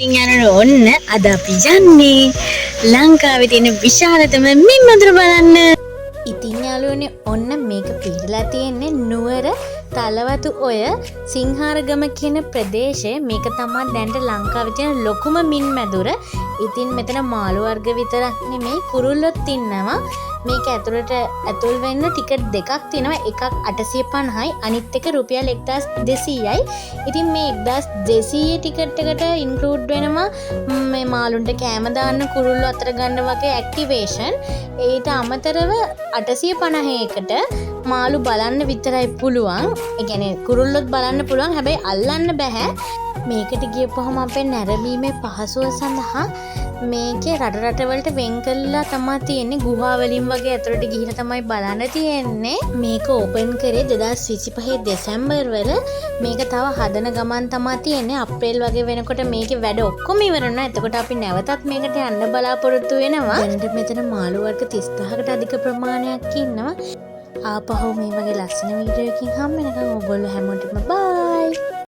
යන ඔන්න අද අපි යන්නේ ලංකාවේ තියෙන විශාලතම මින් මදුර බලන්න. ඉතින් යාළුවනේ ඔන්න මේක පිටලා තියෙන්නේ නුවර තලවතු ඔය සිංහාරගම කියන ප්‍රදේශය. මේක තමයි දැන්ට ලංකාවේ තියෙන ලොකුම මින් මැදුර. ඉතින් මෙතන මාළු වර්ග විතරක් නෙමෙයි කුරුල්ලොත් ඉන්නවා. මේක ඇතුල් වෙන්න ටිකට් දෙකක් තියෙනවා. එකක් 850යි අනිත් එක රුපියල් 1200යි. ඉතින් මේ 1200 ටිකට් එකට ඉන්ක්ලූඩ් වෙනවා මේ මාළුන්ට කෑම දාන්න කුරුල්ලෝ අතර ගන්න වගේ ඇක්ටිවේෂන්. ඊට අමතරව 850කට මාළු බලන්න විතරයි පුළුවන්. ඒ කියන්නේ කුරුල්ලොත් බලන්න පුළුවන්. හැබැයි අල්ලන්න බෑ. මේකට ගියපුවම අපේ නැරඹීමේ පහසුව සඳහා මේකේ රටවලට වෙන් කරලා තමයි තියෙන්නේ. ගුහා වලින් වගේ ඇතුළට ගිහින් තමයි බලන්න තියෙන්නේ. මේක ඕපන් කරේ 2025 දෙසැම්බර් වල. මේක තව හදන ගමන් තමයි තියෙන්නේ. අප්‍රේල් වගේ වෙනකොට මේකේ වැඩ ඔක්කොම ඉවර වෙනවා. එතකොට අපි නැවතත් මේකට යන්න බලාපොරොත්තු වෙනවා. දැනට මෙතන මාළු වර්ග 35කට අධික ප්‍රමාණයක් ඉන්නවා. ආපහු මේ වගේ ලස්සන වීඩියෝ එකකින් හම්බ වෙනකම් ඔයගොල්ලෝ හැමෝටම බයි.